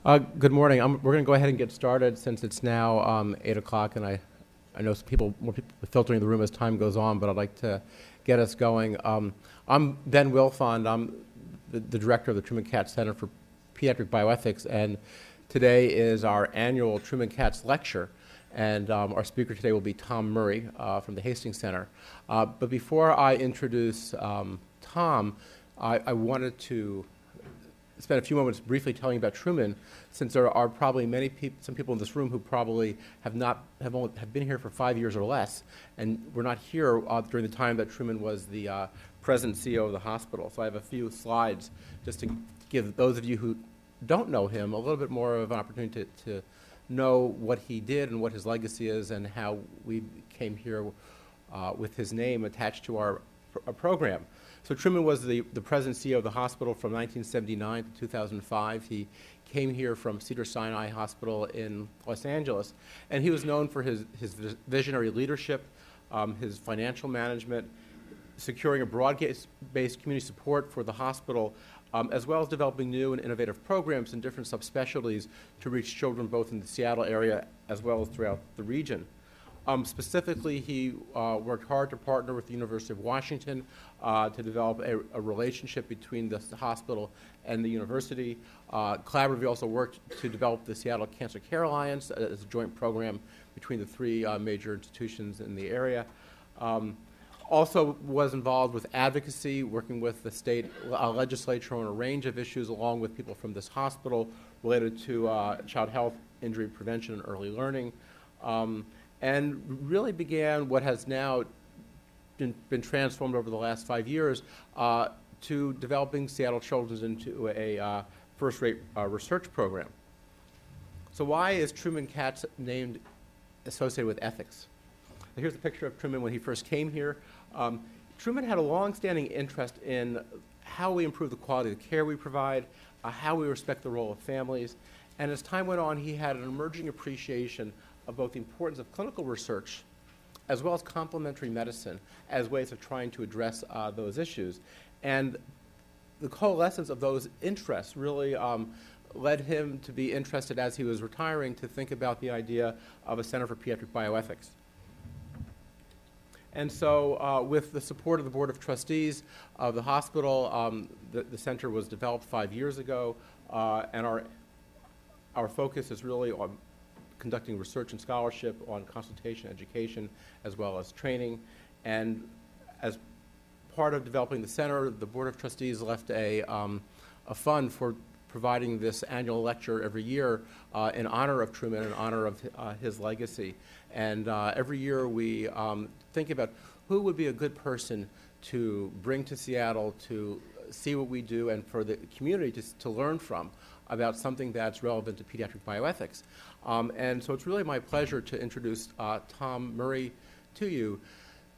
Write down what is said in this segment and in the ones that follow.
Good morning. We're going to go ahead and get started since it's now 8 o'clock, and I know more people are filtering the room as time goes on, but I'd like to get us going. I'm Ben Wilfond. I'm the director of the Truman Katz Center for Pediatric Bioethics, and today is our annual Truman Katz Lecture, and our speaker today will be Tom Murray from the Hastings Center. But before I introduce Tom, I wanted to spend a few moments briefly telling you about Truman, since there are probably some people in this room who probably have been here for 5 years or less, and were not here during the time that Truman was the president and CEO of the hospital. So I have a few slides just to give those of you who don't know him a little bit more of an opportunity to know what he did and what his legacy is and how we came here with his name attached to our program. So Truman was the president and CEO of the hospital from 1979 to 2005. He came here from Cedars-Sinai Hospital in Los Angeles, and he was known for his visionary leadership, his financial management, securing a broad-based community support for the hospital, as well as developing new and innovative programs in different subspecialties to reach children both in the Seattle area as well as throughout the region. Specifically, he worked hard to partner with the University of Washington to develop a relationship between the hospital and the university. Collaboratively also worked to develop the Seattle Cancer Care Alliance as a joint program between the three major institutions in the area. Also was involved with advocacy, working with the state legislature on a range of issues along with people from this hospital related to child health, injury prevention, and early learning. And really began what has now been transformed over the last 5 years to developing Seattle Children's into a first-rate research program. So why is Truman Katz named associated with ethics? Now, here's a picture of Truman when he first came here. Truman had a long-standing interest in how we improve the quality of the care we provide, how we respect the role of families, and as time went on, he had an emerging appreciation of both the importance of clinical research as well as complementary medicine as ways of trying to address those issues. And the coalescence of those interests really led him to be interested, as he was retiring, to think about the idea of a Center for Pediatric Bioethics. And so with the support of the Board of Trustees of the hospital, the center was developed 5 years ago, and our focus is really on conducting research and scholarship on consultation, education, as well as training. And as part of developing the center, the Board of Trustees left a fund for providing this annual lecture every year in honor of Truman, in honor of his legacy. And every year we think about who would be a good person to bring to Seattle to see what we do and for the community to learn from about something that's relevant to pediatric bioethics. And so it's really my pleasure to introduce Tom Murray to you.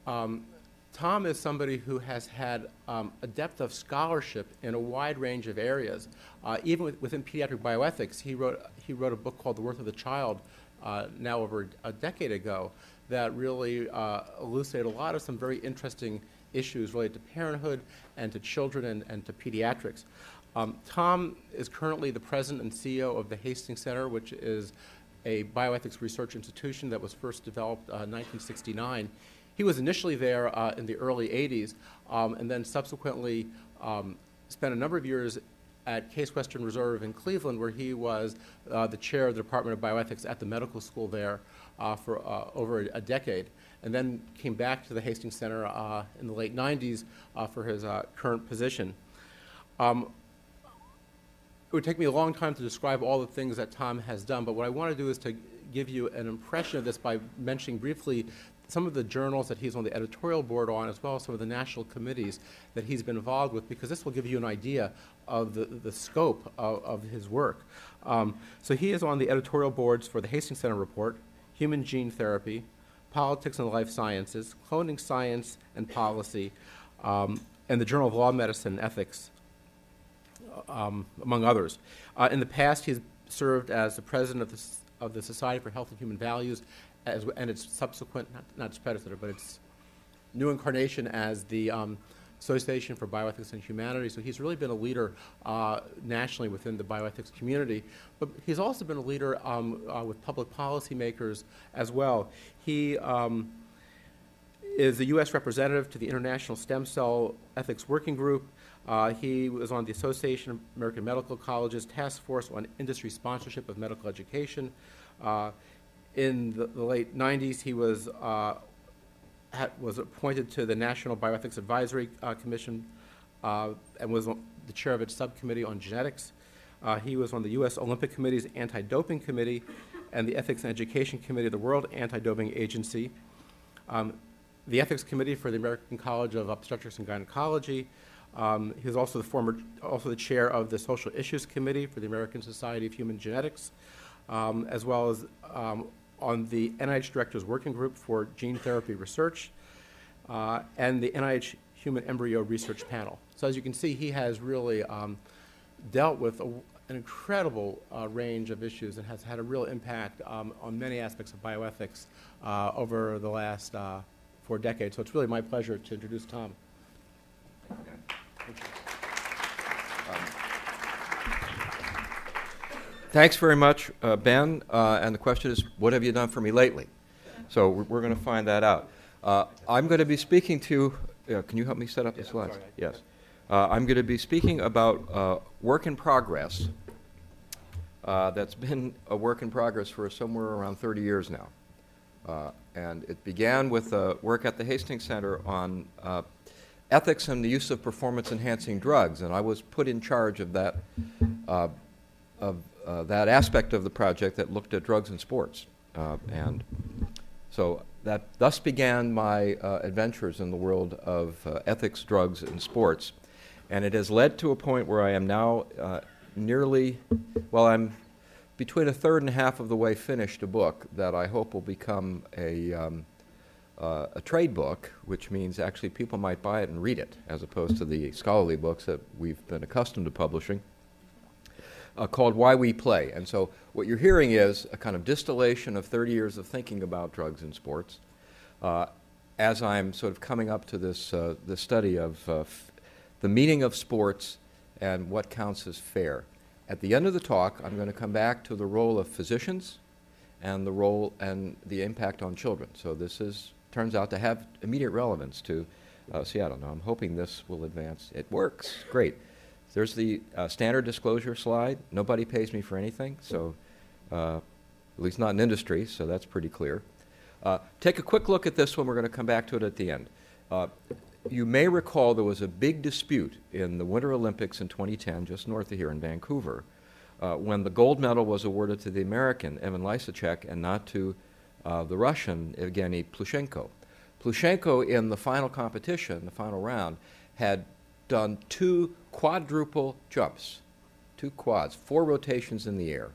Tom is somebody who has had a depth of scholarship in a wide range of areas. Even within pediatric bioethics, he wrote a book called The Worth of the Child now over a decade ago that really elucidated a lot of some very interesting issues related to parenthood and to children and to pediatrics. Tom is currently the president and CEO of the Hastings Center, which is a bioethics research institution that was first developed in 1969. He was initially there in the early 80s and then subsequently spent a number of years at Case Western Reserve in Cleveland, where he was the chair of the Department of Bioethics at the medical school there for over a decade, and then came back to the Hastings Center in the late 90s for his current position. It would take me a long time to describe all the things that Tom has done, but what I want to do is to give you an impression of this by mentioning briefly some of the journals that he's on the editorial board on, as well as some of the national committees that he's been involved with, because this will give you an idea of the scope of his work. So he is on the editorial boards for the Hastings Center Report, Human Gene Therapy, Politics and Life Sciences, Cloning Science and Policy, and the Journal of Law, Medicine, and Ethics, among others. In the past, he's served as the president of the Society for Health and Human Values, and its subsequent, not its predecessor, but its new incarnation as the Association for Bioethics and Humanity. So he's really been a leader nationally within the bioethics community. But he's also been a leader with public policymakers as well. He is the U.S. representative to the International Stem Cell Ethics Working Group. He was on the Association of American Medical Colleges Task Force on Industry Sponsorship of Medical Education. In the late 90s, he was appointed to the National Bioethics Advisory Commission and was the chair of its subcommittee on genetics. He was on the U.S. Olympic Committee's Anti-Doping Committee and the Ethics and Education Committee of the World Anti-Doping Agency. The Ethics Committee for the American College of Obstetrics and Gynecology. He was also the chair of the Social Issues Committee for the American Society of Human Genetics, as well as on the NIH Director's Working Group for Gene Therapy Research, and the NIH Human Embryo Research Panel. So as you can see, he has really dealt with an incredible range of issues and has had a real impact on many aspects of bioethics over the last 4 decades. So it's really my pleasure to introduce Tom. Thank you. Thanks very much, Ben. And the question is, what have you done for me lately? So we're going to find that out. I'm going to be speaking to, can you help me set up the slides? Sorry. Yes. I'm going to be speaking about work in progress that's been a work in progress for somewhere around 30 years now. And it began with work at the Hastings Center on ethics and the use of performance-enhancing drugs. And I was put in charge of that that aspect of the project that looked at drugs in sports. And so that thus began my adventures in the world of ethics, drugs, and sports. And it has led to a point where I am now I'm between a third and a half of the way finished a book that I hope will become a trade book, which means actually people might buy it and read it, as opposed to the scholarly books that we've been accustomed to publishing. Called Why We Play. And so what you're hearing is a kind of distillation of 30 years of thinking about drugs in sports as I'm sort of coming up to this study of the meaning of sports and what counts as fair. At the end of the talk, I'm going to come back to the role of physicians and the role and the impact on children. So this turns out to have immediate relevance to Seattle. Now, I'm hoping this will advance. It works. Great. There's the standard disclosure slide. Nobody pays me for anything, so at least not in industry, so that's pretty clear. Take a quick look at this one. We're going to come back to it at the end. You may recall there was a big dispute in the Winter Olympics in 2010, just north of here in Vancouver, when the gold medal was awarded to the American, Evan Lysacek, and not to the Russian, Evgeny Plushenko. Plushenko, in the final competition, the final round, had done 2 quadruple jumps, 2 quads, 4 rotations in the air.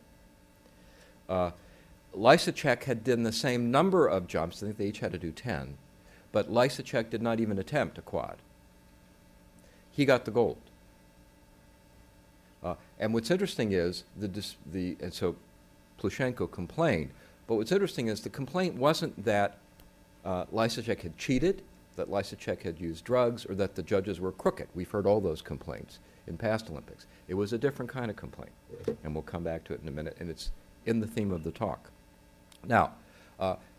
Lysacek had done the same number of jumps. I think they each had to do 10. But Lysacek did not even attempt a quad. He got the gold. And what's interesting is, and so Plushenko complained, but what's interesting is the complaint wasn't that Lysacek had cheated, that Lysacek had used drugs, or that the judges were crooked. We've heard all those complaints in past Olympics. It was a different kind of complaint, and we'll come back to it in a minute, and it's in the theme of the talk. Now,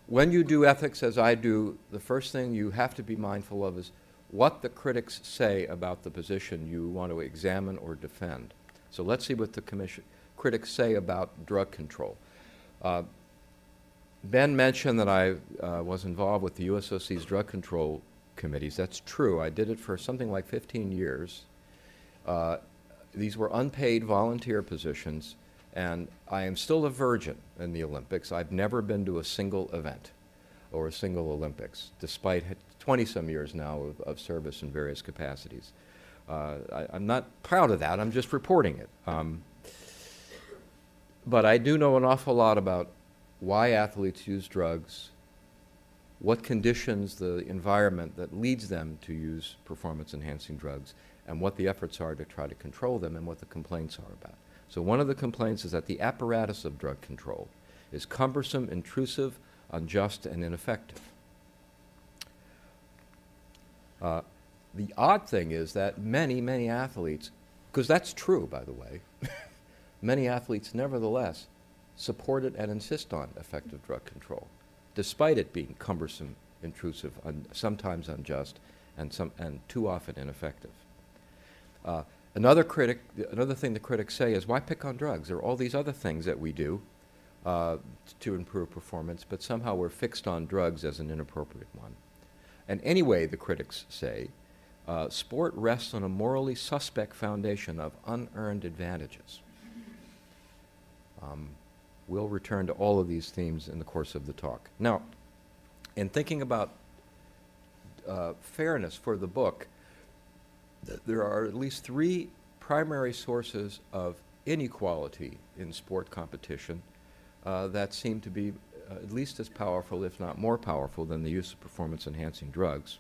when you do ethics, as I do, the first thing you have to be mindful of is what the critics say about the position you want to examine or defend. So let's see what the critics say about drug control. Ben mentioned that I was involved with the USOC's drug control committees. That's true. I did it for something like 15 years. These were unpaid volunteer positions, and I am still a virgin in the Olympics. I've never been to a single event or a single Olympics, despite 20-some years now of service in various capacities. I'm not proud of that. I'm just reporting it. But I do know an awful lot about why athletes use drugs, what conditions the environment that leads them to use performance-enhancing drugs, and what the efforts are to try to control them and what the complaints are about. So one of the complaints is that the apparatus of drug control is cumbersome, intrusive, unjust, and ineffective. The odd thing is that many, many athletes, because that's true, by the way, many athletes nevertheless support it and insist on effective drug control, despite it being cumbersome, intrusive, sometimes unjust, and too often ineffective. Another thing the critics say is, why pick on drugs? There are all these other things that we do to improve performance, but somehow we're fixed on drugs as an inappropriate one. And anyway, the critics say, sport rests on a morally suspect foundation of unearned advantages. We'll return to all of these themes in the course of the talk. Now, in thinking about fairness for the book, there are at least three primary sources of inequality in sport competition that seem to be at least as powerful, if not more powerful, than the use of performance-enhancing drugs.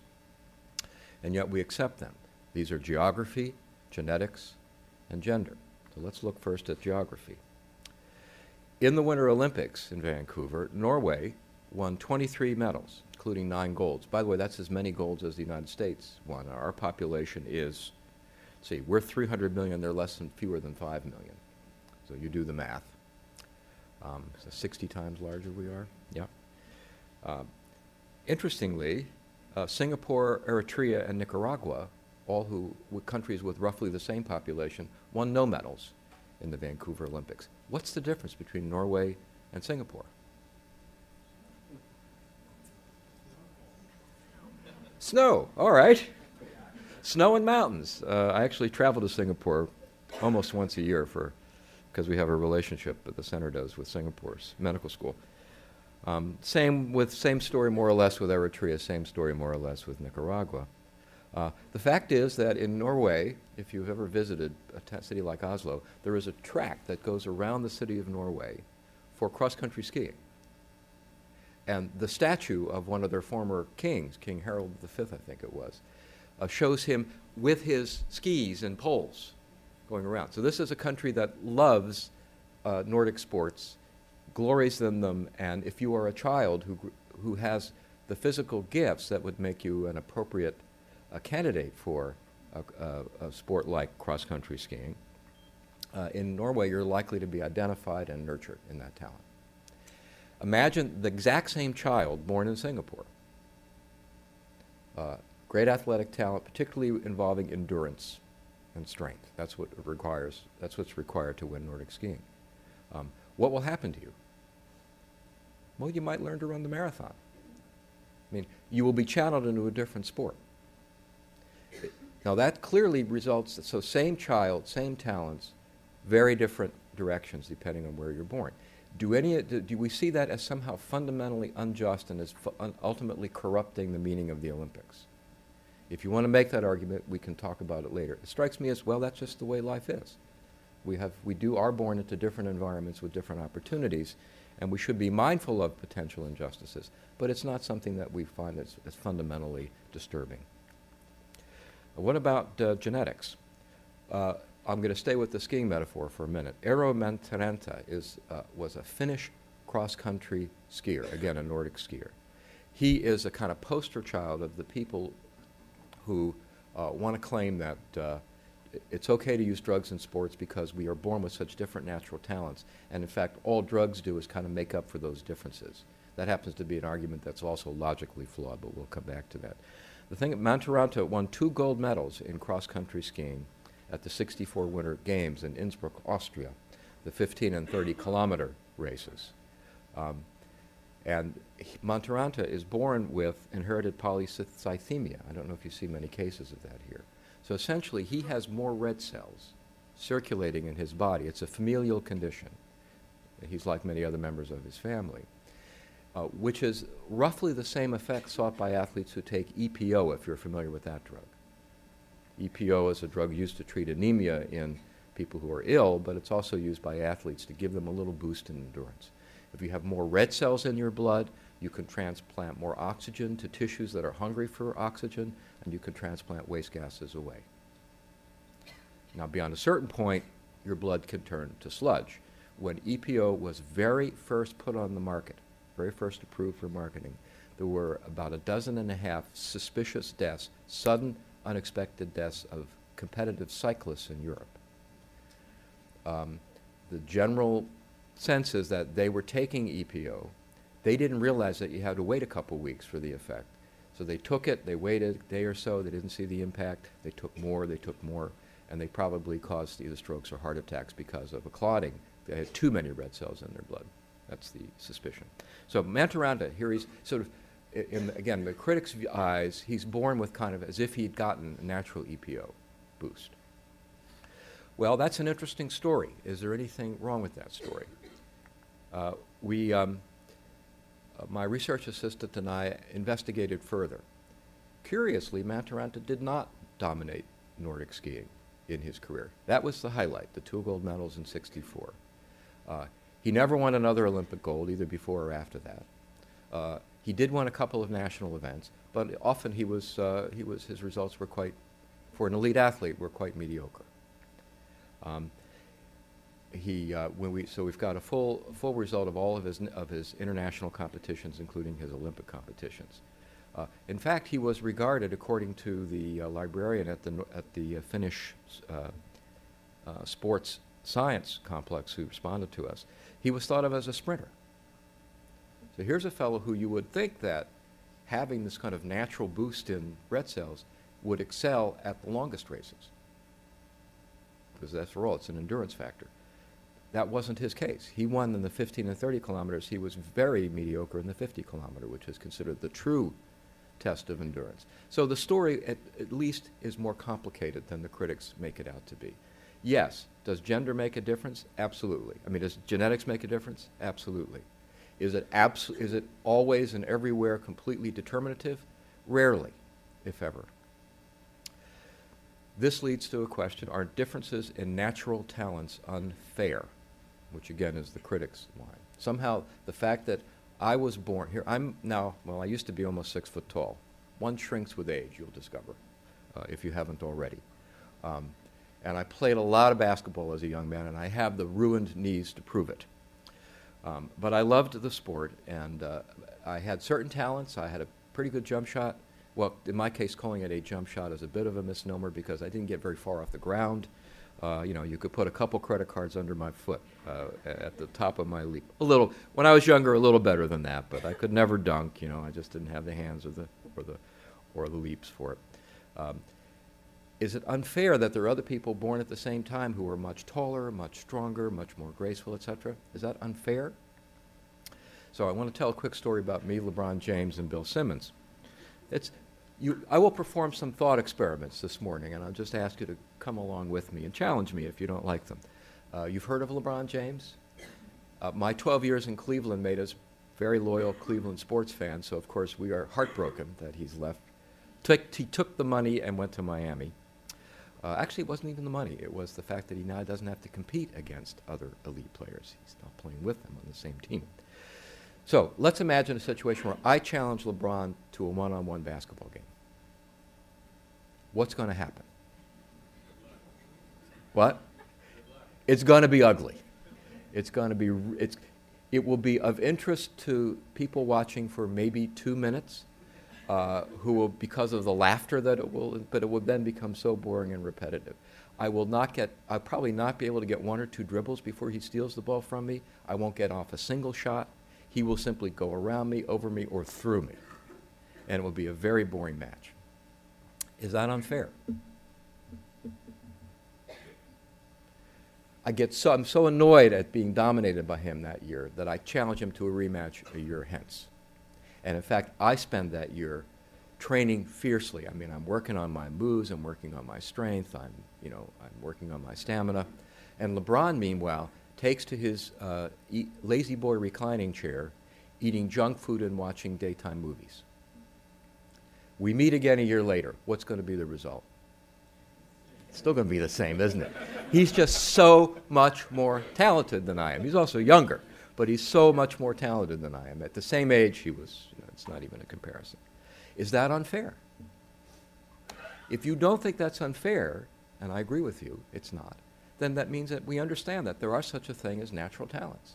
And yet we accept them. These are geography, genetics, and gender. So let's look first at geography. In the Winter Olympics in Vancouver, Norway won 23 medals, including 9 golds. By the way, that's as many golds as the United States won. Our population is, see, we're 300 million, they're fewer than 5 million. So you do the math. So 60 times larger we are, yeah. Interestingly, Singapore, Eritrea, and Nicaragua, countries with roughly the same population, won no medals in the Vancouver Olympics. What's the difference between Norway and Singapore? Snow, all right. Snow and mountains. I actually travel to Singapore almost once a year because we have a relationship that the center does with Singapore's medical school. Same story more or less with Eritrea, same story more or less with Nicaragua. The fact is that in Norway, if you've ever visited a city like Oslo, there is a track that goes around the city of Norway for cross-country skiing. And the statue of one of their former kings, King Harald V, I think it was, shows him with his skis and poles going around. So this is a country that loves Nordic sports, glories in them, and if you are a child who has the physical gifts that would make you an appropriate candidate for a sport like cross-country skiing, in Norway you're likely to be identified and nurtured in that talent. Imagine the exact same child born in Singapore. Great athletic talent, particularly involving endurance and strength. That's what's required to win Nordic skiing. What will happen to you? Well, you might learn to run the marathon. I mean, you will be channeled into a different sport. Now that clearly results, so same child, same talents, very different directions depending on where you're born. Do we see that as somehow fundamentally unjust and as ultimately corrupting the meaning of the Olympics? If you want to make that argument, we can talk about it later. It strikes me as, well, that's just the way life is. We are born into different environments with different opportunities, and we should be mindful of potential injustices, but it's not something that we find as fundamentally disturbing. What about genetics? I'm going to stay with the skiing metaphor for a minute. Eero Mäntyranta was a Finnish cross-country skier, again, a Nordic skier. He is a kind of poster child of the people who want to claim that it's okay to use drugs in sports because we are born with such different natural talents, and in fact, all drugs do is kind of make up for those differences. That happens to be an argument that's also logically flawed, but we'll come back to that. The thing, Mäntyranta won 2 gold medals in cross-country skiing at the '64 Winter Games in Innsbruck, Austria, the 15 and 30 kilometer races. And Mäntyranta is born with inherited polycythemia. I don't know if you see many cases of that here. So essentially, he has more red cells circulating in his body. It's a familial condition. He's like many other members of his family, which is roughly the same effect sought by athletes who take EPO, if you're familiar with that drug. EPO is a drug used to treat anemia in people who are ill, but it's also used by athletes to give them a little boost in endurance. If you have more red cells in your blood, you can transplant more oxygen to tissues that are hungry for oxygen, and you can transplant waste gases away. Now, beyond a certain point, your blood can turn to sludge. When EPO was very first put on the market, very first approved for marketing, there were about 12.5 suspicious deaths, sudden, unexpected deaths of competitive cyclists in Europe. The general sense is that they were taking EPO. They didn't realize that you had to wait a couple weeks for the effect. So they took it, they waited a day or so, they didn't see the impact, they took more, and they probably caused either strokes or heart attacks because of a clotting. They had too many red cells in their blood. That's the suspicion. So Maturana, here he's sort of, again, the critics' eyes, he's born with kind of as if he'd gotten a natural EPO boost. Well, that's an interesting story. Is there anything wrong with that story? My research assistant and I investigated further. Curiously, Maturana did not dominate Nordic skiing in his career. That was the highlight, the 2 gold medals in '64. He never won another Olympic gold, either before or after that. He did win a couple of national events, but often his results were quite, for an elite athlete, were quite mediocre. So we've got a full result of all of his international competitions, including his Olympic competitions. In fact, he was regarded, according to the librarian at the Finnish sports science complex who responded to us, he was thought of as a sprinter. So here's a fellow who you would think that having this kind of natural boost in red cells would excel at the longest races, because after all, it's an endurance factor. That wasn't his case. He won in the 15 and 30 kilometers. He was very mediocre in the 50 kilometer, which is considered the true test of endurance. So the story, at least, is more complicated than the critics make it out to be. Yes, does gender make a difference? Absolutely. I mean, does genetics make a difference? Absolutely. Is it always and everywhere completely determinative? Rarely, if ever. This leads to a question, are differences in natural talents unfair? Which again is the critics' line. Somehow the fact that I was born here, I used to be almost 6 foot tall. One shrinks with age, you'll discover, if you haven't already. And I played a lot of basketball as a young man, and I have the ruined knees to prove it. But I loved the sport, and I had certain talents. I had a pretty good jump shot. Well, in my case, calling it a jump shot is a bit of a misnomer because I didn't get very far off the ground. You could put a couple credit cards under my foot at the top of my leap. A little, when I was younger, a little better than that, but I could never dunk. I just didn't have the hands or the leaps for it. Is it unfair that there are other people born at the same time who are much taller, much stronger, much more graceful, etc.? Is that unfair? So I want to tell a quick story about me, LeBron James, and Bill Simmons. I will perform some thought experiments this morning, and I'll just ask you to come along with me and challenge me if you don't like them. You've heard of LeBron James? My 12 years in Cleveland made us very loyal Cleveland sports fans, so of course we are heartbroken that he's left. He took the money and went to Miami. Actually, it wasn't even the money. It was the fact that he now doesn't have to compete against other elite players. He's not playing with them on the same team. So let's imagine a situation where I challenge LeBron to a one-on-one basketball game. What's going to happen? What? It's going to be ugly. It's going to be, it will be of interest to people watching for maybe 2 minutes, who will, because of the laughter that it will, but it will then become so boring and repetitive. I'll probably not be able to get 1 or 2 dribbles before he steals the ball from me. I won't get off a single shot. He will simply go around me, over me, or through me. And it will be a very boring match. Is that unfair? I'm so annoyed at being dominated by him that year that I challenge him to a rematch a year hence. And in fact, I spend that year training fiercely. I mean, I'm working on my moves, I'm working on my strength, I'm working on my stamina. And LeBron, meanwhile, takes to his lazy boy reclining chair, eating junk food and watching daytime movies. We meet again a year later. What's going to be the result? It's still going to be the same, isn't it? He's just so much more talented than I am. He's also younger, but he's so much more talented than I am. At the same age, he was, it's not even a comparison. Is that unfair? If you don't think that's unfair, and I agree with you, it's not, then that means that we understand that there are such a thing as natural talents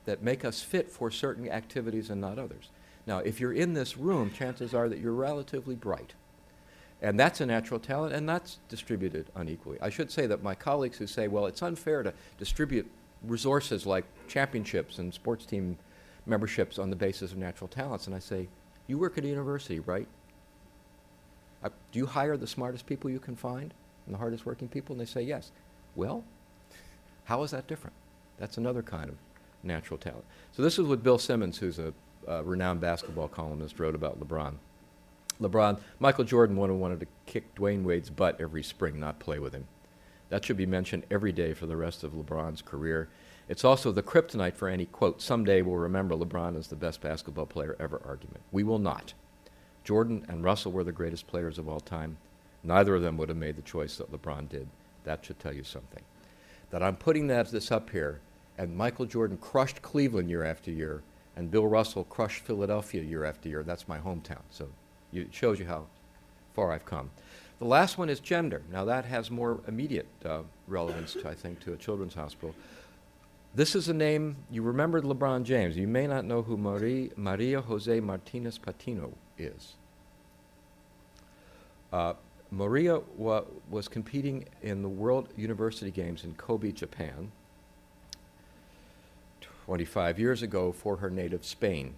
that make us fit for certain activities and not others. Now, if you're in this room, chances are that you're relatively bright. And that's a natural talent, and that's distributed unequally. I should say that my colleagues who say, well, it's unfair to distribute resources like championships and sports team memberships on the basis of natural talents, and I say, you work at a university, right? Do you hire the smartest people you can find and the hardest working people? And they say, yes. Well, how is that different? That's another kind of natural talent. So this is what Bill Simmons, who's a renowned basketball columnist, wrote about LeBron. Michael Jordan wanted to kick Dwayne Wade's butt every spring, not play with him. That should be mentioned every day for the rest of LeBron's career. It's also the kryptonite for any, quote, someday we'll remember LeBron as the best basketball player ever argument. We will not. Jordan and Russell were the greatest players of all time. Neither of them would have made the choice that LeBron did. That should tell you something. That I'm putting this up here, and Michael Jordan crushed Cleveland year after year, and Bill Russell crushed Philadelphia year after year. That's my hometown. So it shows you how far I've come. The last one is gender. Now that has more immediate relevance, I think, to a children's hospital. This is a name, you remembered LeBron James. You may not know who Maria Jose Martinez Patino is. Maria was competing in the World University Games in Kobe, Japan, 25 years ago for her native Spain.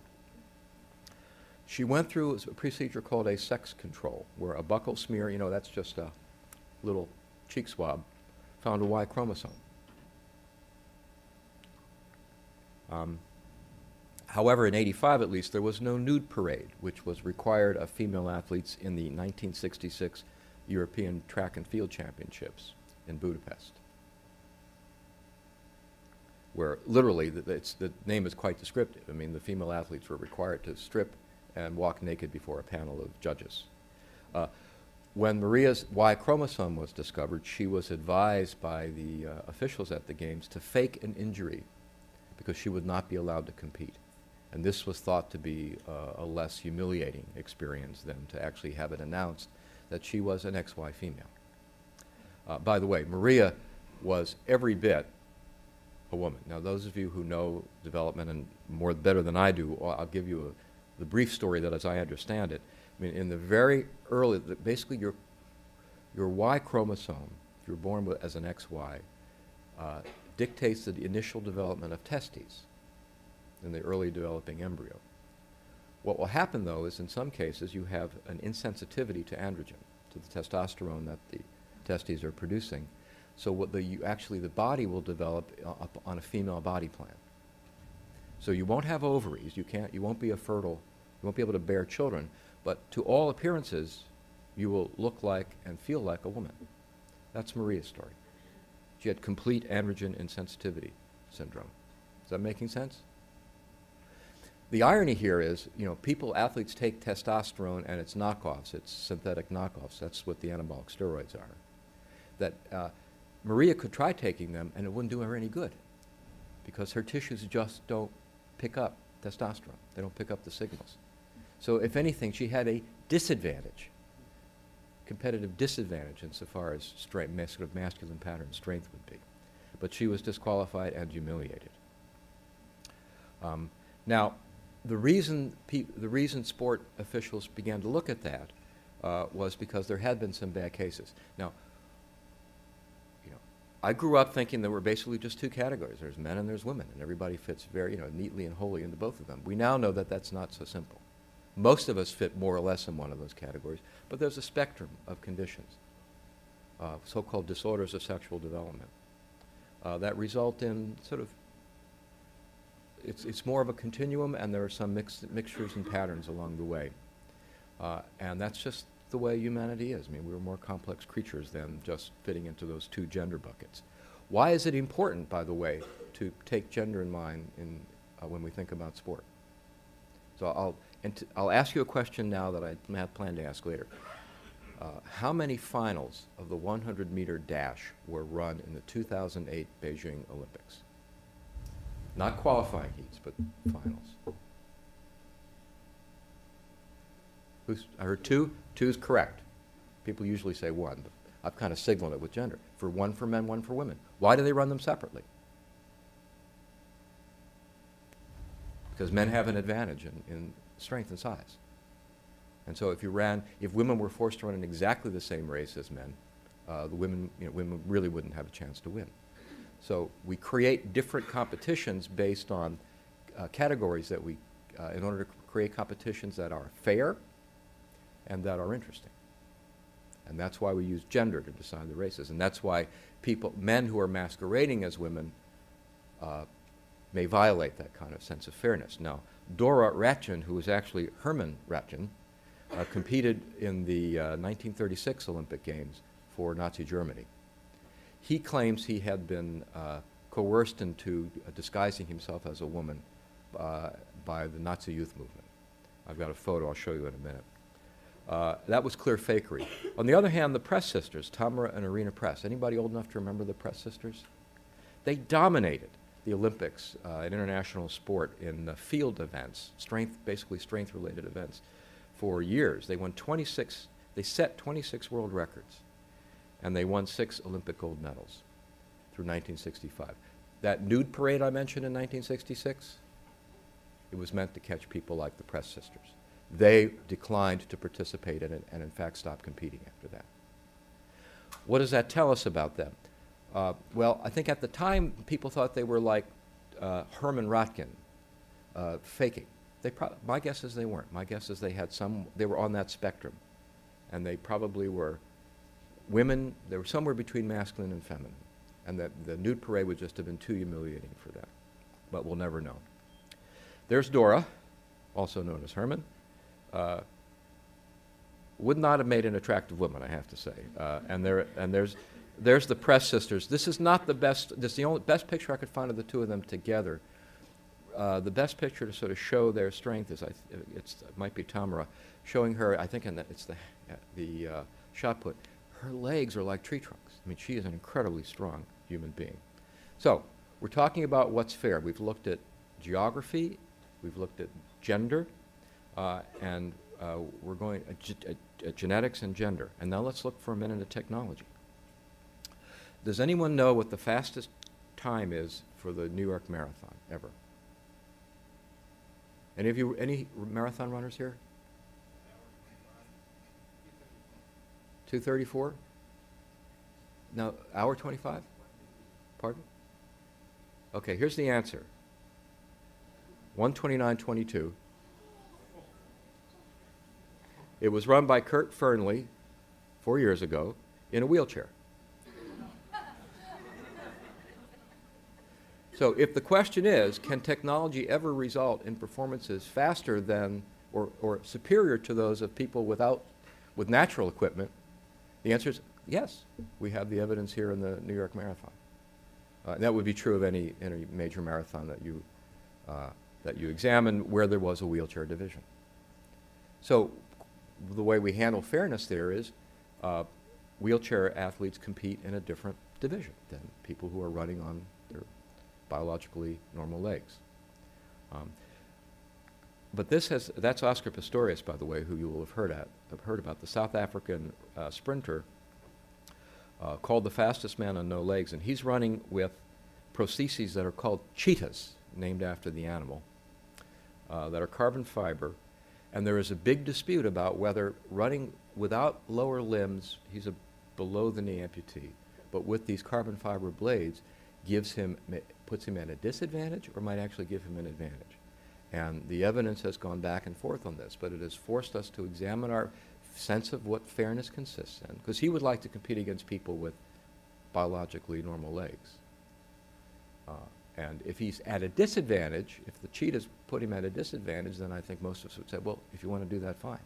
She went through a procedure called a sex control, where a buccal smear, that's just a little cheek swab, found a Y chromosome. However, in '85 at least, there was no nude parade, which was required of female athletes in the 1966 European Track and Field Championships in Budapest, where literally the name is quite descriptive. I mean, the female athletes were required to strip and walk naked before a panel of judges. When Maria's Y chromosome was discovered, she was advised by the officials at the Games to fake an injury because she would not be allowed to compete. And this was thought to be a less humiliating experience than to actually have it announced that she was an XY female. By the way, Maria was every bit a woman. Now, those of you who know development and better than I do, I'll give you the brief story that as I understand it. I mean, in the very early, basically your Y chromosome, if you're born as an XY, dictates the initial development of testes in the early developing embryo. What will happen, though, is in some cases you have an insensitivity to androgen, to the testosterone that the testes are producing. So actually the body will develop up on a female body plan. So you won't have ovaries, you won't be able to bear children, but to all appearances, you will look like and feel like a woman. That's Maria's story. She had complete androgen insensitivity syndrome. Is that making sense? The irony here is, athletes take testosterone and it's knockoffs, it's synthetic knockoffs. That's what the anabolic steroids are. That Maria could try taking them and it wouldn't do her any good because her tissues just don't pick up testosterone. They don't pick up the signals. So if anything, she had a disadvantage, competitive disadvantage insofar as masculine pattern strength would be. But she was disqualified and humiliated. Now, the reason sport officials began to look at that was because there had been some bad cases. Now, I grew up thinking there were basically just two categories. There's men and there's women, and everybody fits very, neatly and wholly into both of them. We now know that that's not so simple. Most of us fit more or less in one of those categories, but there's a spectrum of conditions, so-called disorders of sexual development, that result in sort of, it's more of a continuum, and there are some mixtures and patterns along the way. And that's just the way humanity is. I mean, we're more complex creatures than just fitting into those two gender buckets. Why is it important, by the way, to take gender in mind when we think about sport? So I'll ask you a question now that I had planned to ask later. How many finals of the 100-meter dash were run in the 2008 Beijing Olympics? Not qualifying heats, but finals. I heard two. Two is correct. People usually say one, but I've kind of signaled it with gender. For one for men, one for women. Why do they run them separately? Because men have an advantage in strength and size. And so if women were forced to run in exactly the same race as men, the women really wouldn't have a chance to win. So we create different competitions based on categories that in order to create competitions that are fair and that are interesting. And that's why we use gender to decide the races. And that's why men who are masquerading as women may violate that kind of sense of fairness. Now, Dora Ratjen, who was actually Herman Ratjen, competed in the 1936 Olympic Games for Nazi Germany. He claims he had been coerced into disguising himself as a woman by the Nazi youth movement. I've got a photo I'll show you in a minute. That was clear fakery. On the other hand, the Press sisters, Tamara and Irina Press, anybody old enough to remember the Press sisters? They dominated the Olympics in international sport in field events, basically strength-related events, for years. They set 26 world records, and they won 6 Olympic gold medals through 1965. That nude parade I mentioned in 1966, it was meant to catch people like the Press sisters. They declined to participate in it and, in fact, stopped competing after that. What does that tell us about them? Well, I think at the time, people thought they were like Herman Rotkin, faking. My guess is they weren't. My guess is they were on that spectrum. And they probably were women, they were somewhere between masculine and feminine. And that the nude parade would just have been too humiliating for them. But we'll never know. There's Dora, also known as Herman. Would not have made an attractive woman, I have to say. And there's the Press sisters. This is not the best. This is the only best picture I could find of the two of them together. The best picture to sort of show their strength is it might be Tamara, showing her. I think it's the shot put. Her legs are like tree trunks. I mean, she is an incredibly strong human being. So we're talking about what's fair. We've looked at geography, we've looked at gender, and we're going at genetics and gender. And now let's look for a minute at technology. Does anyone know what the fastest time is for the New York Marathon ever? Any marathon runners here? 2:34? No, hour 25? Pardon? Okay, here's the answer. 1:29:22. It was run by Kurt Fernley 4 years ago in a wheelchair. So if the question is, can technology ever result in performances faster than or superior to those of people with natural equipment, the answer is yes. We have the evidence here in the New York Marathon. And that would be true of any major marathon that you examine where there was a wheelchair division. So the way we handle fairness there is wheelchair athletes compete in a different division than people who are running on their biologically normal legs. But that's Oscar Pistorius, by the way, who you will have heard about, the South African sprinter called the fastest man on no legs, and he's running with prostheses that are called cheetahs, named after the animal, that are carbon fiber, and there is a big dispute about whether running without lower limbs, he's a below-the-knee amputee, but with these carbon fiber blades, puts him at a disadvantage or might actually give him an advantage. And the evidence has gone back and forth on this, but it has forced us to examine our sense of what fairness consists in, because he would like to compete against people with biologically normal legs. And if he's at a disadvantage, if the cheetahs put him at a disadvantage, then I think most of us would say, well, if you want to do that, fine.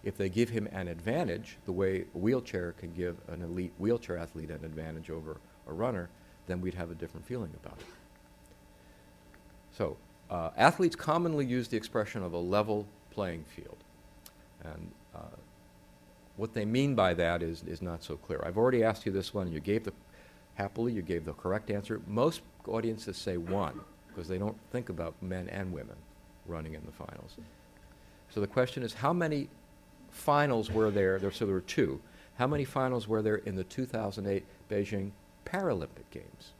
If they give him an advantage, the way a wheelchair can give an elite wheelchair athlete an advantage over a runner, then we'd have a different feeling about it. So athletes commonly use the expression of a level playing field. And what they mean by that is not so clear. I've already asked you this one. Happily, you gave the correct answer. Most audiences say 1, because they don't think about men and women running in the finals. So the question is, how many finals were there? So there were 2. How many finals were there in the 2008 Beijing Paralympic Games,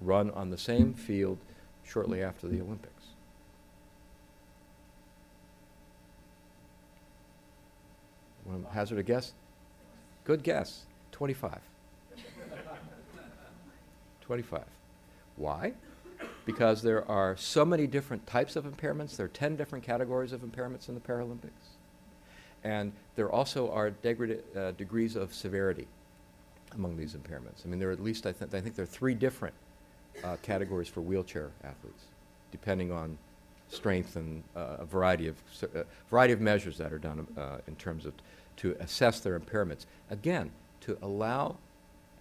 run on the same field shortly after the Olympics? Want to hazard a guess? Good guess. 25. 25. Why? Because there are so many different types of impairments. There are 10 different categories of impairments in the Paralympics. And there also are degrees of severity among these impairments. I mean, there are at least, I think there are 3 different categories for wheelchair athletes, depending on strength and a variety of measures that are done in terms of to assess their impairments. Again, to allow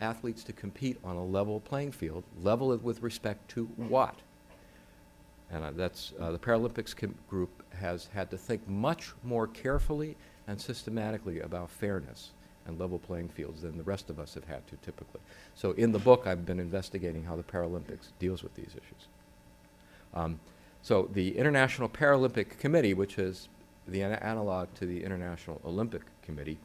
athletes to compete on a level playing field, level with respect to what? And that's the Paralympics group has had to think much more carefully and systematically about fairness and level playing fields than the rest of us have had to typically. So in the book, I've been investigating how the Paralympics deals with these issues. So the International Paralympic Committee, which is the analog to the International Olympic Committee,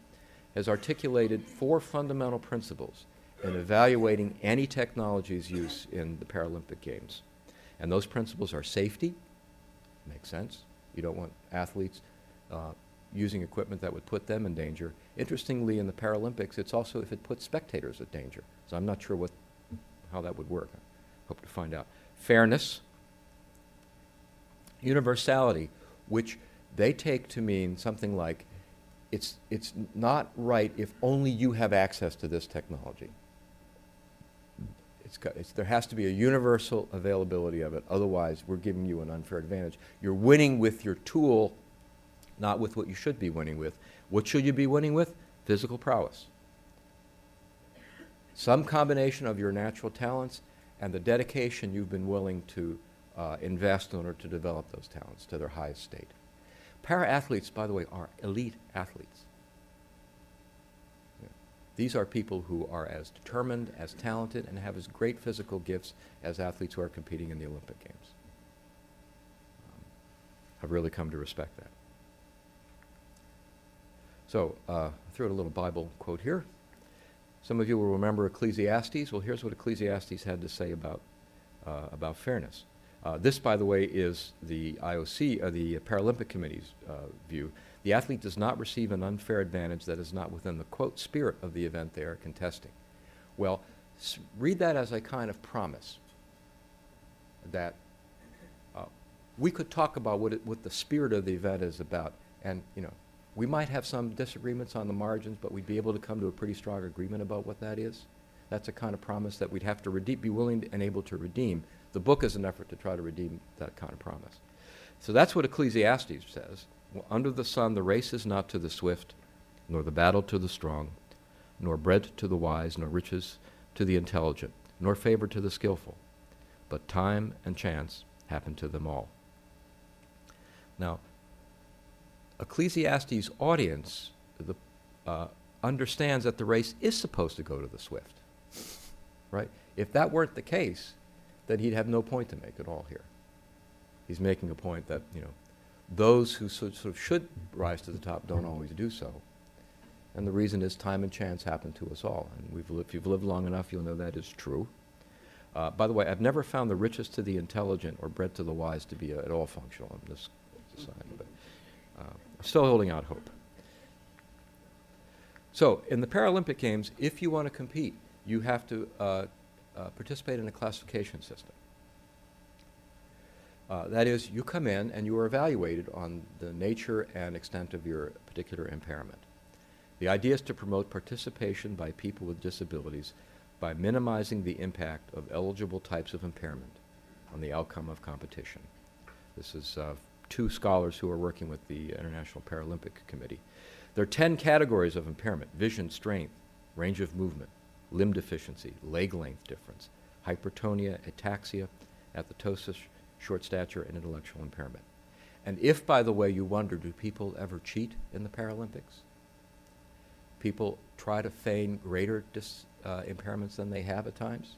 has articulated 4 fundamental principles in evaluating any technology's use in the Paralympic Games. And those principles are safety, makes sense. You don't want athletes using equipment that would put them in danger. Interestingly, in the Paralympics, it's also if it puts spectators at danger. So I'm not sure how that would work. I hope to find out. Fairness, universality, which they take to mean something like it's not right if only you have access to this technology. There has to be a universal availability of it, otherwise we're giving you an unfair advantage. You're winning with your tool, not with what you should be winning with. What should you be winning with? Physical prowess. Some combination of your natural talents and the dedication you've been willing to invest in order to develop those talents to their highest state. Para-athletes, by the way, are elite athletes. Yeah. These are people who are as determined, as talented, and have as great physical gifts as athletes who are competing in the Olympic Games. I've really come to respect that. So I threw out a little Bible quote here. Some of you will remember Ecclesiastes. Well, here's what Ecclesiastes had to say about fairness. This, by the way, is the IOC, the Paralympic Committee's view. The athlete does not receive an unfair advantage that is not within the, quote, spirit of the event they are contesting. Well, read that as a kind of promise that we could talk about what the spirit of the event is about. And, you know, we might have some disagreements on the margins, but we'd be able to come to a pretty strong agreement about what that is. That's a kind of promise that we'd have to be willing and able to redeem. The book is an effort to try to redeem that kind of promise. So that's what Ecclesiastes says. Well, under the sun, the race is not to the swift, nor the battle to the strong, nor bread to the wise, nor riches to the intelligent, nor favor to the skillful. But time and chance happen to them all. Now, Ecclesiastes' audience understands that the race is supposed to go to the swift, right? If that weren't the case, then he'd have no point to make at all here. He's making a point that, you know, those who sort of should rise to the top don't always do so. And the reason is time and chance happen to us all. And if you've lived long enough, you'll know that is true. By the way, I've never found the riches to the intelligent or bread to the wise to be at all functional in this society. But I'm still holding out hope. So in the Paralympic Games, if you want to compete, you have to participate in a classification system. That is, you come in and you are evaluated on the nature and extent of your particular impairment. The idea is to promote participation by people with disabilities by minimizing the impact of eligible types of impairment on the outcome of competition. This is 2 scholars who are working with the International Paralympic Committee. There are 10 categories of impairment: vision, strength, range of movement, limb deficiency, leg length difference, hypertonia, ataxia, athetosis, short stature, and intellectual impairment. And if, by the way, you wonder, do people ever cheat in the Paralympics? People try to feign greater impairments than they have at times,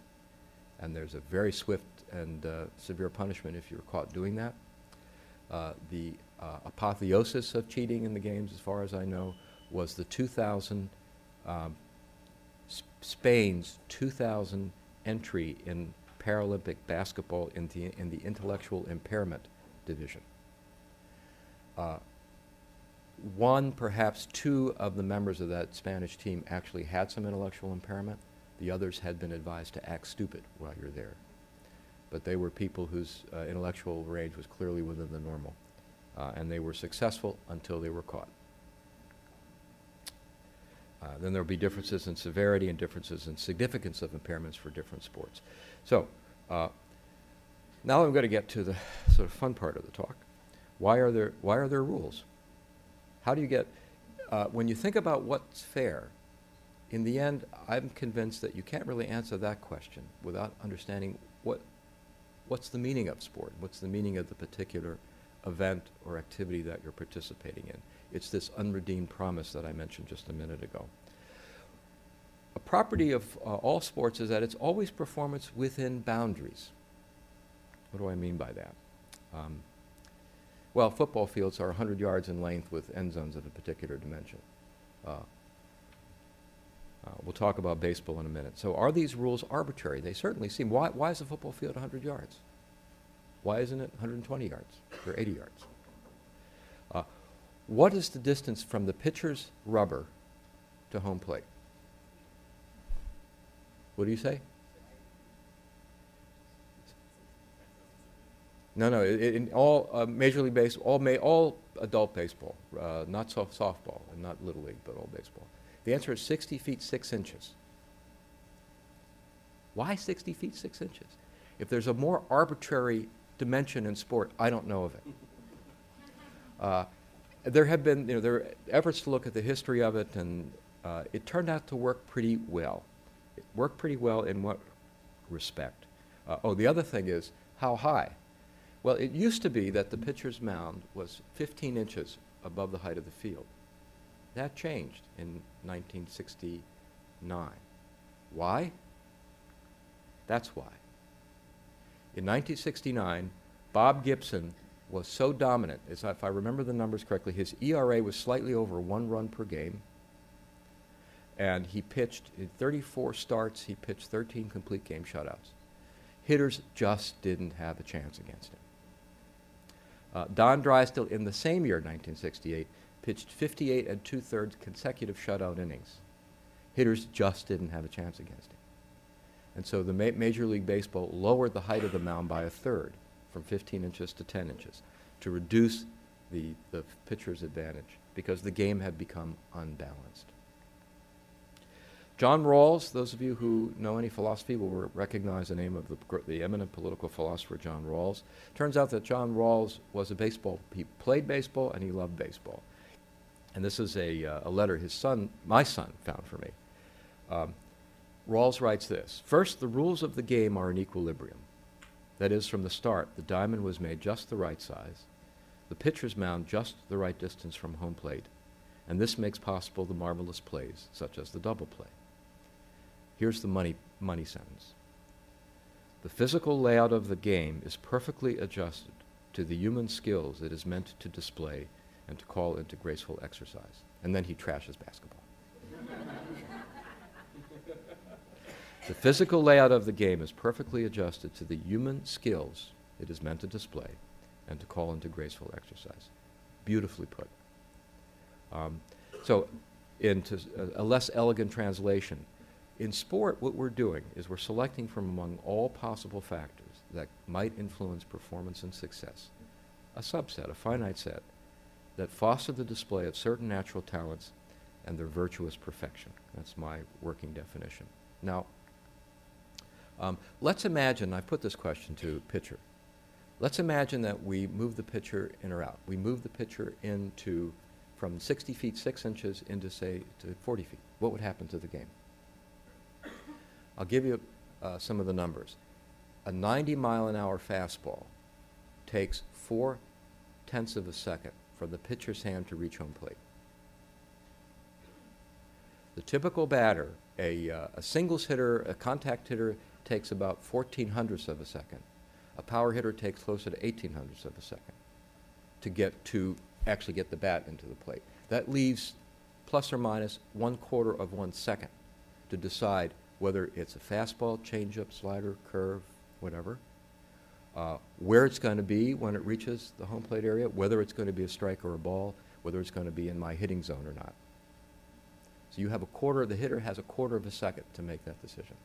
and there's a very swift and severe punishment if you're caught doing that. The apotheosis of cheating in the games, as far as I know, was the 2000 Spain's 2000 entry in Paralympic basketball in the intellectual impairment division. one, perhaps two of the members of that Spanish team actually had some intellectual impairment. The others had been advised to act stupid while you're there. But they were people whose intellectual range was clearly within the normal. And they were successful until they were caught. Then there will be differences in severity and differences in significance of impairments for different sports. So now I'm going to get to the sort of fun part of the talk. Why are there rules? How do you get, when you think about what's fair, in the end, I'm convinced that you can't really answer that question without understanding what's the meaning of sport, what's the meaning of the particular event or activity that you're participating in. It's this unredeemed promise that I mentioned just a minute ago. A property of all sports is that it's always performance within boundaries. What do I mean by that? Well, football fields are 100 yards in length with end zones of a particular dimension. We'll talk about baseball in a minute. So are these rules arbitrary? They certainly seem. Why is a football field 100 yards? Why isn't it 120 yards or 80 yards? What is the distance from the pitcher's rubber to home plate? What do you say? No. In all Major League Baseball, all adult baseball, not softball and not Little League, but all baseball. The answer is 60 feet 6 inches. Why 60 feet 6 inches? If there's a more arbitrary dimension in sport, I don't know of it. There have been, there are efforts to look at the history of it, and it turned out to work pretty well. It worked pretty well in what respect? The other thing is how high? Well, it used to be that the pitcher's mound was 15 inches above the height of the field. That changed in 1969. Why? That's why. In 1969, Bob Gibson was so dominant, if I remember the numbers correctly, his ERA was slightly over 1 run per game, and he pitched in 34 starts, he pitched 13 complete game shutouts. Hitters just didn't have a chance against him. Don Drysdale, in the same year, 1968, pitched 58 2/3 consecutive shutout innings. Hitters just didn't have a chance against him. And so the Major League Baseball lowered the height of the mound by 1/3, from 15 inches to 10 inches, to reduce the pitcher's advantage, because the game had become unbalanced. John Rawls, those of you who know any philosophy will recognize the name of the eminent political philosopher John Rawls. Turns out that John Rawls was he played baseball and he loved baseball. And this is a letter my son, found for me. Rawls writes this: "First, the rules of the game are in equilibrium. That is, from the start, the diamond was made just the right size, the pitcher's mound just the right distance from home plate, and this makes possible the marvelous plays, such as the double play." Here's the money sentence. "The physical layout of the game is perfectly adjusted to the human skills it is meant to display and to call into graceful exercise." And then he trashes basketball. "The physical layout of the game is perfectly adjusted to the human skills it is meant to display and to call into graceful exercise." Beautifully put. So into a less elegant translation, in sport, what we're doing is we're selecting from among all possible factors that might influence performance and success a subset, a finite set, that foster the display of certain natural talents and their virtuous perfection. That's my working definition. Now, let's imagine, I put this question to pitcher. Let's imagine that we move the pitcher in or out. We move the pitcher from 60 feet 6 inches into, say, to 40 feet. What would happen to the game? I'll give you some of the numbers. A 90-mile-an-hour fastball takes 0.4 of a second from the pitcher's hand to reach home plate. The typical batter, a singles hitter, a contact hitter, takes about 0.14 of a second. A power hitter takes closer to 0.18 of a second to actually get the bat into the plate. That leaves plus or minus 1/4 of 1 second to decide whether it's a fastball, changeup, slider, curve, whatever, where it's going to be when it reaches the home plate area, whether it's going to be a strike or a ball, whether it's going to be in my hitting zone or not. So you have a quarter, the hitter has a quarter of a second to make that decision.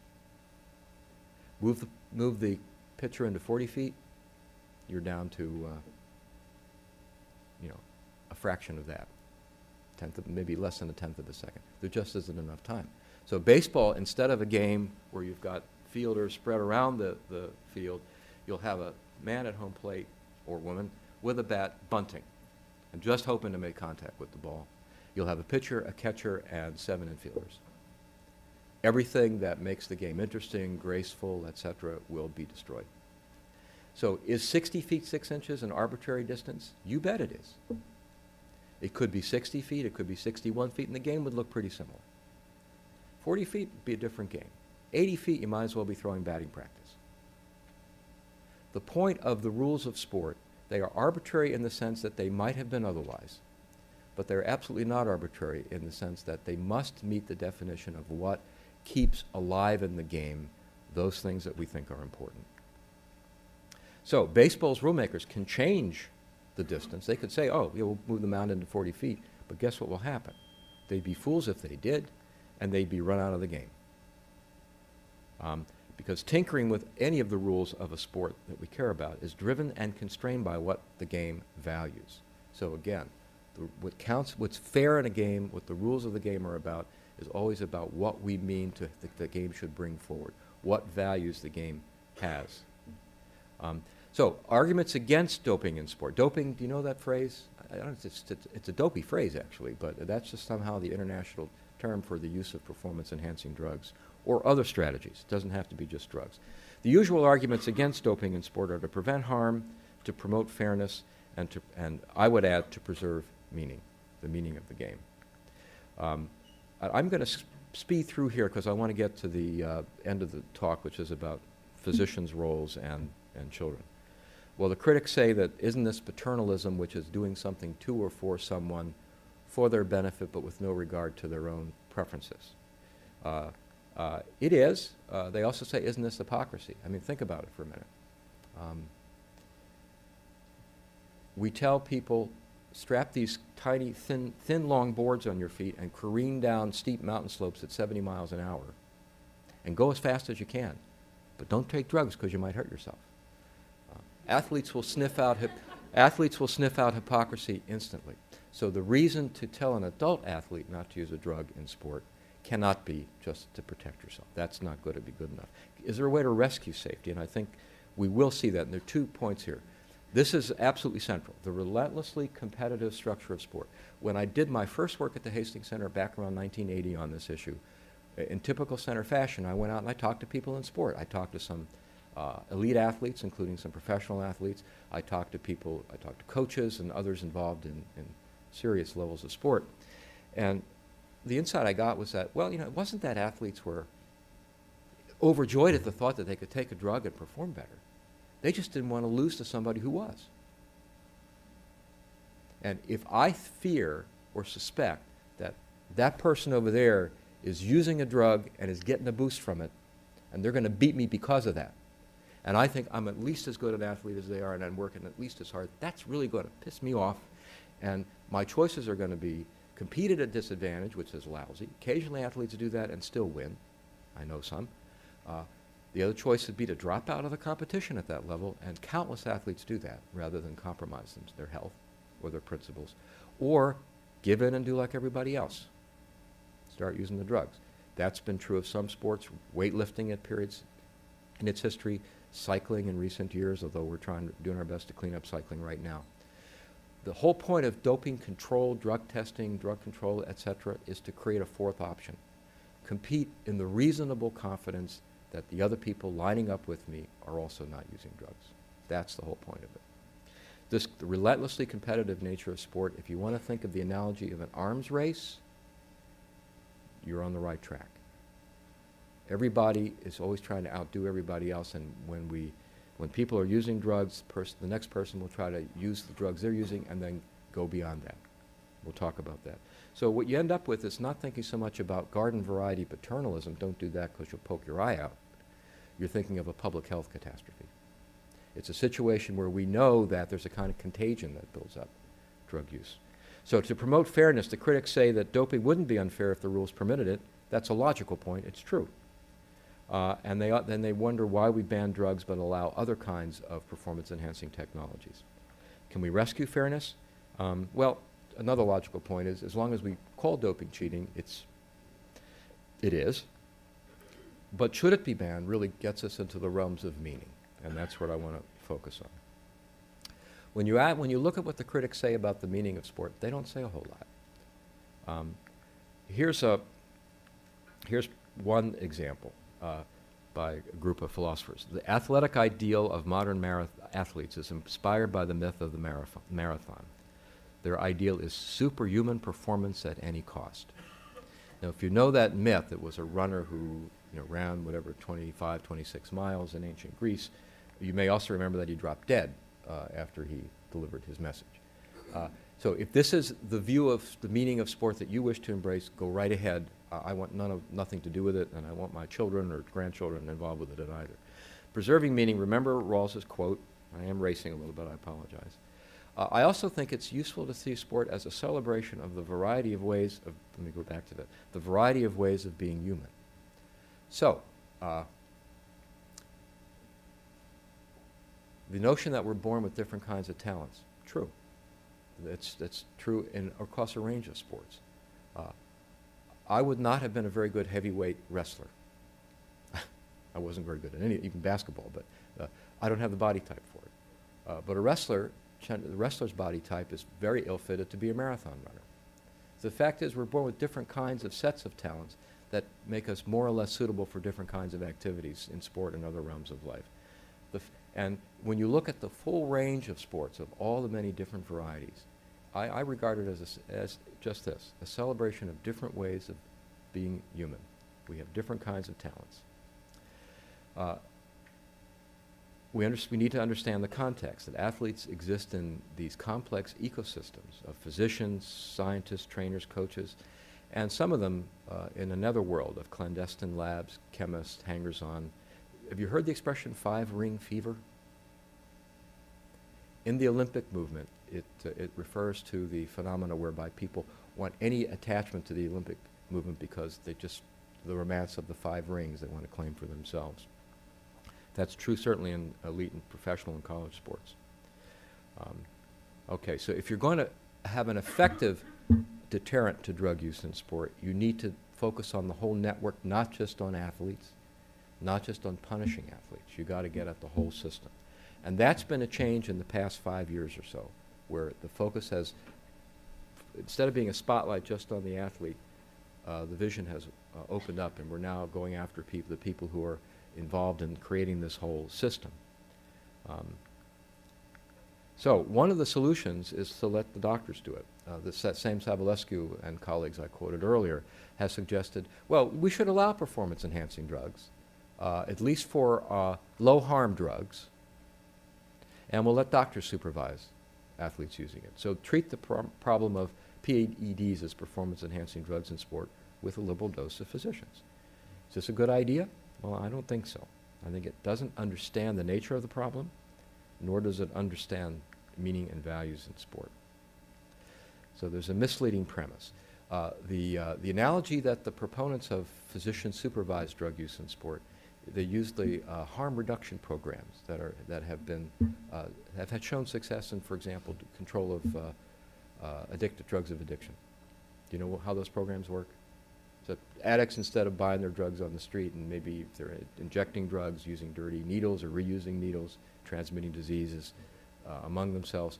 Move the pitcher into 40 feet, you're down to, a fraction of that, maybe less than a tenth of a second. There just isn't enough time. So baseball, instead of a game where you've got fielders spread around the field, you'll have a man at home plate or woman with a bat bunting and just hoping to make contact with the ball. You'll have a pitcher, a catcher, and 7 infielders. Everything that makes the game interesting, graceful, etc., will be destroyed. So is 60 feet 6 inches an arbitrary distance? You bet it is. It could be 60 feet, it could be 61 feet, and the game would look pretty similar. 40 feet would be a different game. 80 feet, you might as well be throwing batting practice. The point of the rules of sport, they are arbitrary in the sense that they might have been otherwise, but they're absolutely not arbitrary in the sense that they must meet the definition of what keeps alive in the game those things that we think are important. So baseball's rule makers can change the distance. They could say, oh, we'll move the mound into 40 feet, but guess what will happen? They'd be fools if they did, and they'd be run out of the game. Because tinkering with any of the rules of a sport that we care about is driven and constrained by what the game values. So again, what counts, what's fair in a game, what the rules of the game are about, is always about what we mean to the game should bring forward, what values the game has. So arguments against doping in sport. Doping, do you know that phrase? I don't know, it's a dopey phrase, actually, but that's just somehow the international term for the use of performance-enhancing drugs or other strategies. It doesn't have to be just drugs. The usual arguments against doping in sport are to prevent harm, to promote fairness, and I would add to preserve meaning, the meaning of the game. I'm going to speed through here because I want to get to the end of the talk, which is about physicians' roles and children. Well, the critics say that isn't this paternalism, which is doing something to or for someone for their benefit but with no regard to their own preferences? It is. They also say, isn't this hypocrisy? I mean, think about it for a minute. We tell people, strap these tiny, thin, long boards on your feet and careen down steep mountain slopes at 70 miles an hour and go as fast as you can. But don't take drugs because you might hurt yourself. Athletes will sniff out hypocrisy instantly. So the reason to tell an adult athlete not to use a drug in sport cannot be just to protect yourself. That's not going to be good enough. Is there a way to rescue safety? And I think we will see that. And there are 2 points here. This is absolutely central, the relentlessly competitive structure of sport. When I did my first work at the Hastings Center back around 1980 on this issue, in typical center fashion, I went out and I talked to people in sport. I talked to some elite athletes, including some professional athletes. I talked to coaches and others involved in serious levels of sport. And the insight I got was that, well, it wasn't that athletes were overjoyed at the thought that they could take a drug and perform better. They just didn't want to lose to somebody who was. And if I fear or suspect that that person over there is using a drug and is getting a boost from it, and they're going to beat me because of that, and I think I'm at least as good an athlete as they are and I'm working at least as hard, that's really going to piss me off. And my choices are going to be compete at a disadvantage, which is lousy. Occasionally athletes do that and still win. I know some. The other choice would be to drop out of the competition at that level, and countless athletes do that rather than compromise their health or their principles, or give in and do like everybody else. Start using the drugs. That's been true of some sports, weightlifting at periods in its history, cycling in recent years, although we're doing our best to clean up cycling right now. The whole point of doping control, drug testing, drug control, etc., is to create a fourth option. Compete in the reasonable confidence that the other people lining up with me are also not using drugs. That's the whole point of it. The relentlessly competitive nature of sport, if you want to think of the analogy of an arms race, you're on the right track. Everybody is always trying to outdo everybody else, and when people are using drugs, the next person will try to use the drugs they're using and then go beyond that. We'll talk about that. So what you end up with is not thinking so much about garden variety paternalism. Don't do that because you'll poke your eye out. You're thinking of a public health catastrophe. It's a situation where we know that there's a kind of contagion that builds up drug use. So to promote fairness, the critics say that doping wouldn't be unfair if the rules permitted it. That's a logical point. It's true. And then they wonder why we ban drugs but allow other kinds of performance-enhancing technologies. Can we rescue fairness? Well, another logical point is, as long as we call doping cheating, it is. But should it be banned really gets us into the realms of meaning, and that's what I want to focus on. When you look at what the critics say about the meaning of sport, they don't say a whole lot. Here's one example by a group of philosophers. The athletic ideal of modern athletes is inspired by the myth of the marathon. Their ideal is superhuman performance at any cost. Now, if you know that myth, it was a runner who ran 25, 26 miles in ancient Greece. You may also remember that he dropped dead after he delivered his message. So if this is the view of the meaning of sport that you wish to embrace, go right ahead. I want nothing to do with it, and I want my children or grandchildren involved with it either. Preserving meaning, remember Rawls's quote. I am racing a little bit, I apologize. I also think it's useful to see sport as a celebration of the variety of ways of, let me go back to that, the variety of ways of being human. So, the notion that we're born with different kinds of talents, true. That's true across a range of sports. I would not have been a very good heavyweight wrestler. I wasn't very good at even basketball, but I don't have the body type for it. But the wrestler's body type is very ill-fitted to be a marathon runner. The fact is we're born with different kinds of sets of talents that make us more or less suitable for different kinds of activities in sport and other realms of life. And when you look at the full range of sports, of all the many different varieties, I regard it as just this, a celebration of different ways of being human. We have different kinds of talents. We need to understand the context, that athletes exist in these complex ecosystems of physicians, scientists, trainers, coaches, and some of them in another world of clandestine labs, chemists, hangers-on. Have you heard the expression five-ring fever? In the Olympic movement, it refers to the phenomena whereby people want any attachment to the Olympic movement because the romance of the five rings they want to claim for themselves. That's true certainly in elite and professional and college sports. Okay, so if you're going to have an effective deterrent to drug use in sport, you need to focus on the whole network, not just on athletes, not just on punishing athletes. You got to get at the whole system. And that's been a change in the past 5 years or so, where the focus has, instead of being a spotlight just on the athlete, the vision has opened up, and we're now going after the people who are involved in creating this whole system. So one of the solutions is to let the doctors do it. That same Savulescu and colleagues I quoted earlier has suggested, well, we should allow performance-enhancing drugs, at least for low-harm drugs, and we'll let doctors supervise athletes using it. So treat the problem of PEDs as performance-enhancing drugs in sport with a liberal dose of physicians. Is this a good idea? Well, I don't think so. I think it doesn't understand the nature of the problem, nor does it understand meaning and values in sport. So there's a misleading premise. The analogy that the proponents of physician-supervised drug use in sport, they use the harm reduction programs that have had shown success in, for example, control of drugs of addiction. Do you know how those programs work? So addicts, instead of buying their drugs on the street, and maybe if they're injecting drugs using dirty needles or reusing needles, transmitting diseases among themselves,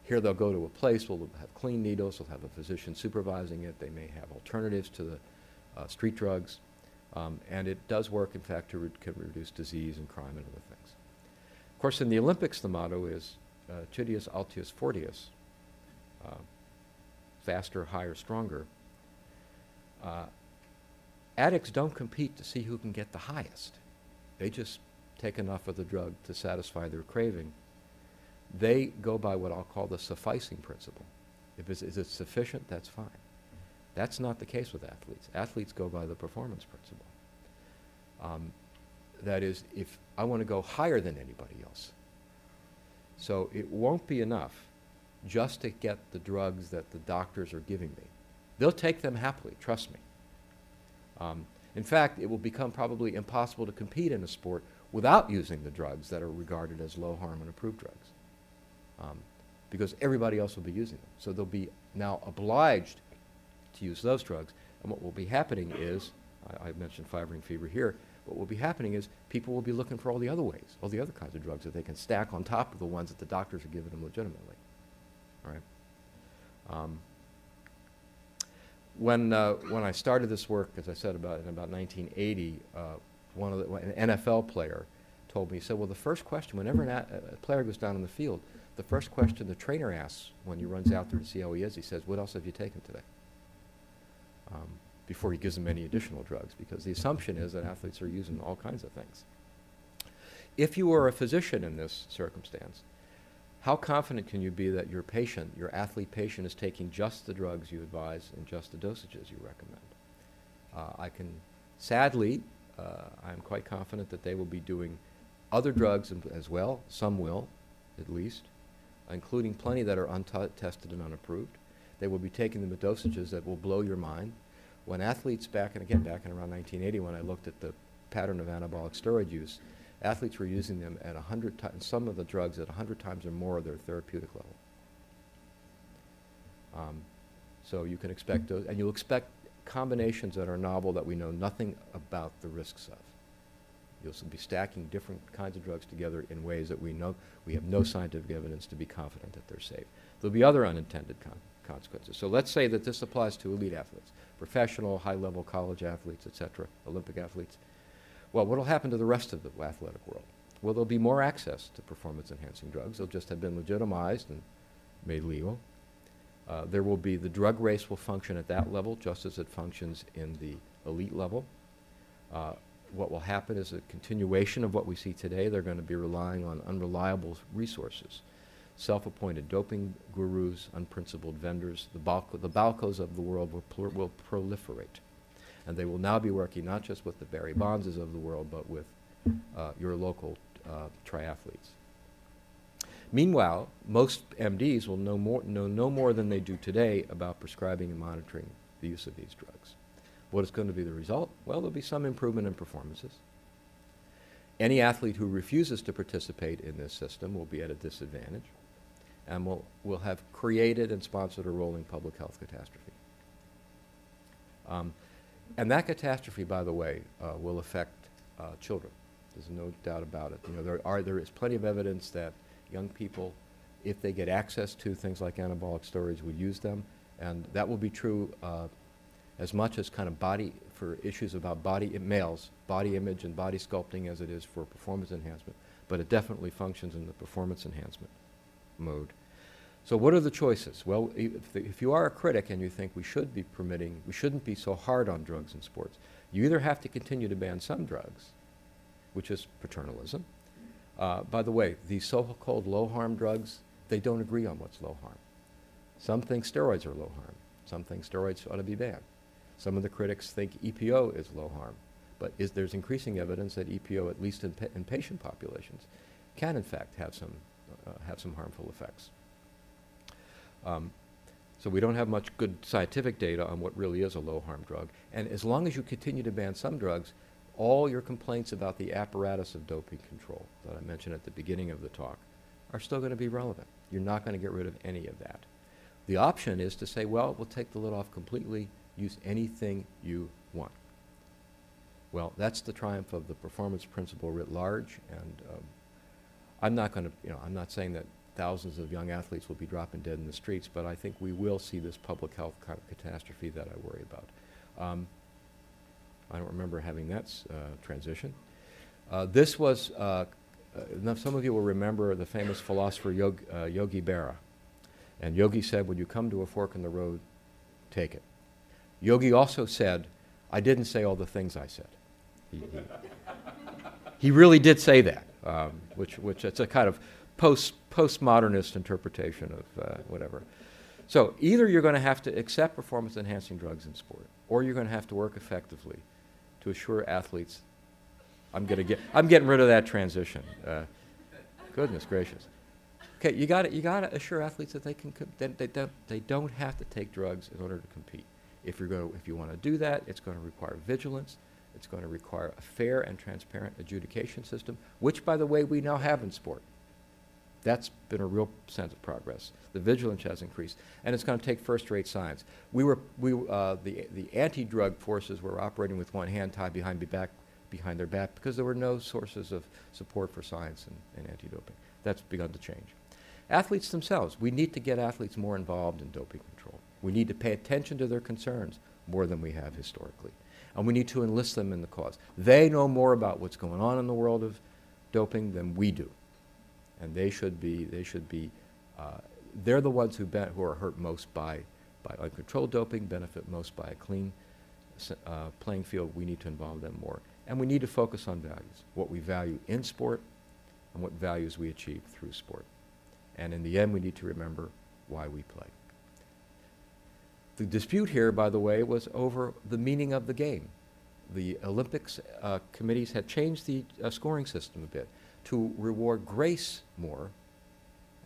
here they'll go to a place where they'll have clean needles, they'll have a physician supervising it, they may have alternatives to the street drugs, and it does work, in fact, to reduce disease and crime and other things. Of course, in the Olympics, the motto is Citius Altius Fortius, faster, higher, stronger. Addicts don't compete to see who can get the highest. They just take enough of the drug to satisfy their craving. They go by what I'll call the sufficing principle. Is it sufficient? That's fine. That's not the case with athletes. Athletes go by the performance principle. That is, if I want to go higher than anybody else. So it won't be enough just to get the drugs that the doctors are giving me. They'll take them happily, trust me. In fact, it will become probably impossible to compete in a sport without using the drugs that are regarded as low harm and approved drugs, because everybody else will be using them. So they'll be now obliged to use those drugs. And what will be happening is, I mentioned fiber fever here, what will be happening is people will be looking for all the other ways, all the other kinds of drugs that they can stack on top of the ones that the doctors are giving them legitimately. All right? When I started this work, as I said, in about 1980, an NFL player told me, he said, well, the first question, whenever a player goes down in the field, the first question the trainer asks when he runs out there to see how he is, he says, what else have you taken today? Before he gives them any additional drugs, because the assumption is that athletes are using all kinds of things. If you were a physician in this circumstance, how confident can you be that your patient, your athlete patient, is taking just the drugs you advise and just the dosages you recommend? I can, sadly, I'm quite confident that they will be doing other drugs as well. Some will, at least, including plenty that are untested and unapproved. They will be taking them at dosages that will blow your mind. When athletes back in around 1980, when I looked at the pattern of anabolic steroid use, athletes were using them at 100 times, some of the drugs at 100 times or more of their therapeutic level. So you can expect those, and you'll expect combinations that are novel that we know nothing about the risks of. You'll be stacking different kinds of drugs together in ways that we have no scientific evidence to be confident that they're safe. There'll be other unintended consequences. So let's say that this applies to elite athletes, professional, high-level college athletes, et cetera, Olympic athletes. Well, what will happen to the rest of the athletic world? Well, there'll be more access to performance-enhancing drugs. They'll just have been legitimized and made legal. There will be, the drug race will function at that level just as it functions in the elite level. What will happen is a continuation of what we see today. They're going to be relying on unreliable resources, self-appointed doping gurus, unprincipled vendors. The Balcos of the world will proliferate. And they will now be working not just with the Barry Bondses of the world, but with your local triathletes. Meanwhile, most MDs will know no more than they do today about prescribing and monitoring the use of these drugs. What is going to be the result? Well, there'll be some improvement in performances. Any athlete who refuses to participate in this system will be at a disadvantage, and will have created and sponsored a rolling public health catastrophe. And that catastrophe, by the way, will affect children. There's no doubt about it. You know, there is plenty of evidence that young people, if they get access to things like anabolic steroids, will use them, and that will be true as much as kind of for issues about males, body image and body sculpting as it is for performance enhancement, but it definitely functions in the performance enhancement mode. So what are the choices? Well, if you are a critic and you think we shouldn't be so hard on drugs in sports, you either have to continue to ban some drugs, which is paternalism. By the way, these so-called low-harm drugs, they don't agree on what's low harm. Some think steroids are low harm. Some think steroids ought to be banned. Some of the critics think EPO is low harm. But there's increasing evidence that EPO, at least in patient populations, can in fact have some harmful effects. So we don't have much good scientific data on what really is a low-harm drug. And as long as you continue to ban some drugs, all your complaints about the apparatus of doping control that I mentioned at the beginning of the talk are still going to be relevant. You're not going to get rid of any of that. The option is to say, well, we'll take the lid off completely, use anything you want. Well, that's the triumph of the performance principle writ large, and I'm not going to, I'm not saying that thousands of young athletes will be dropping dead in the streets, but I think we will see this public health kind of catastrophe that I worry about. I don't remember having that transition. This was, now some of you will remember the famous philosopher Yogi Berra. And Yogi said, when you come to a fork in the road, take it. Yogi also said, I didn't say all the things I said. He really did say that, which it's a kind of postmodernist interpretation of whatever. So either you're going to have to accept performance-enhancing drugs in sport, or you're going to have to work effectively to assure athletes, I'm getting rid of that transition. Goodness gracious. Okay, you got to assure athletes that they don't have to take drugs in order to compete. If you want to do that, it's going to require vigilance. It's going to require a fair and transparent adjudication system, which, by the way, we now have in sport. That's been a real sense of progress. The vigilance has increased, and it's going to take first-rate science. The anti-drug forces were operating with one hand tied behind their back because there were no sources of support for science and anti-doping. That's begun to change. Athletes themselves, we need to get athletes more involved in doping control. We need to pay attention to their concerns more than we have historically. And we need to enlist them in the cause. They know more about what's going on in the world of doping than we do. And they're the ones who are hurt most by uncontrolled doping, benefit most by a clean playing field. We need to involve them more. And we need to focus on values, what we value in sport and what values we achieve through sport. And in the end, we need to remember why we play. The dispute here, by the way, was over the meaning of the game. The Olympics committees had changed the scoring system a bit to reward grace more,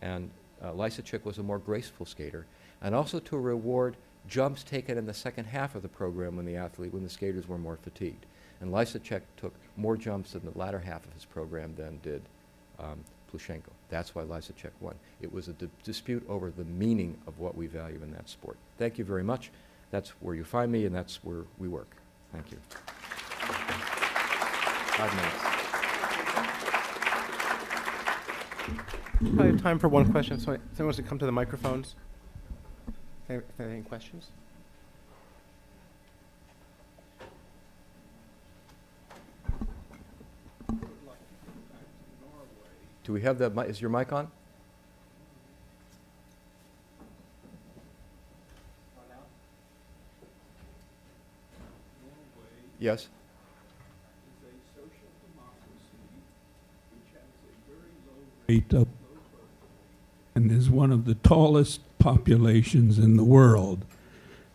and Lysacek was a more graceful skater, and also to reward jumps taken in the second half of the program when the skaters were more fatigued. And Lysacek took more jumps in the latter half of his program than did Plushenko. That's why Lysacek won. It was a dispute over the meaning of what we value in that sport. Thank you very much. That's where you find me, and that's where we work. Thank you. 5 minutes. I have time for one question. So someone wants to come to the microphones. Any questions? Do we have the mic? Is your mic on? Yes. Rate up and is one of the tallest populations in the world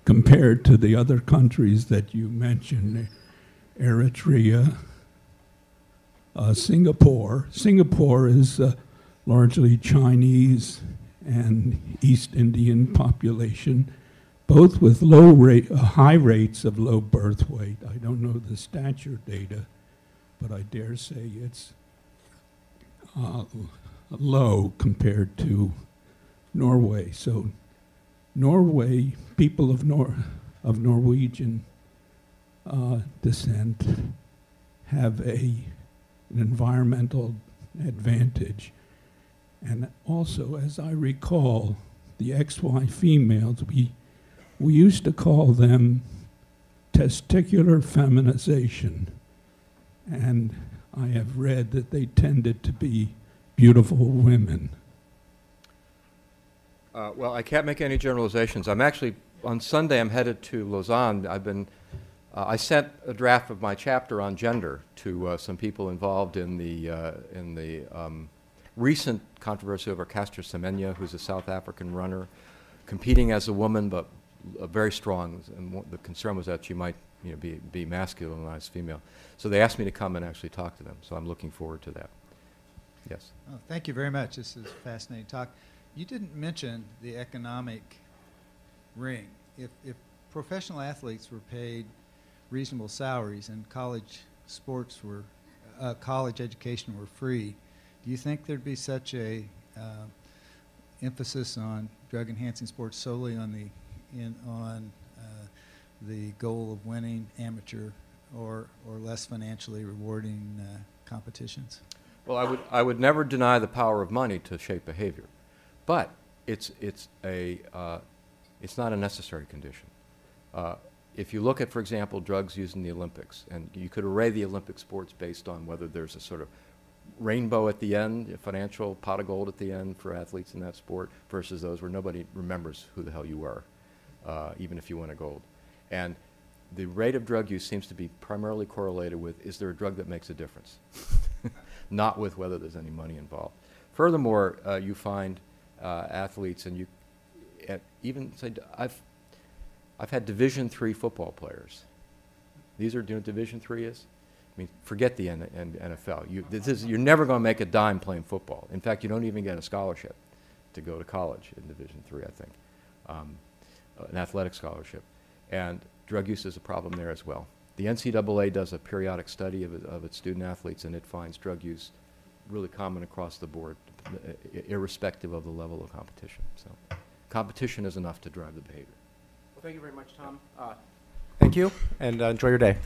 compared to the other countries that you mentioned, Eritrea, Singapore. Singapore is largely Chinese and East Indian population, both with high rates of low birth weight. I don't know the stature data, but I dare say it's low compared to Norway. So Norway, people of Norwegian descent have an environmental advantage. And also, as I recall, the XY females, we used to call them testicular feminization. And I have read that they tended to be beautiful women. Well, I can't make any generalizations. I'm actually, on Sunday, I'm headed to Lausanne. I sent a draft of my chapter on gender to some people involved in the recent controversy over Caster Semenya, who's a South African runner, competing as a woman, but very strong. And the concern was that she might be masculinized female. So they asked me to come and actually talk to them. So I'm looking forward to that. Yes. Oh, thank you very much. This is a fascinating talk. You didn't mention the economic ring. If professional athletes were paid reasonable salaries and college education were free, do you think there'd be such a emphasis on drug-enhancing sports solely on the goal of winning amateur or less financially rewarding competitions? Well, I would never deny the power of money to shape behavior, but it's not a necessary condition. If you look at, for example, drugs used in the Olympics, and you could array the Olympic sports based on whether there's a sort of rainbow at the end, a financial pot of gold at the end for athletes in that sport, versus those where nobody remembers who the hell you were, even if you won a gold. And the rate of drug use seems to be primarily correlated with, is there a drug that makes a difference? Not with whether there's any money involved. Furthermore, you find athletes, and even say, I've had Division III football players. These are, do you know what Division III is? I mean, forget the NFL. You're never going to make a dime playing football. In fact, you don't even get a scholarship. to go to college in Division III, I think, an athletic scholarship. And drug use is a problem there as well. The NCAA does a periodic study of its student athletes, and it finds drug use really common across the board, irrespective of the level of competition. So competition is enough to drive the behavior. Well, thank you very much, Tom. Thank you, and enjoy your day.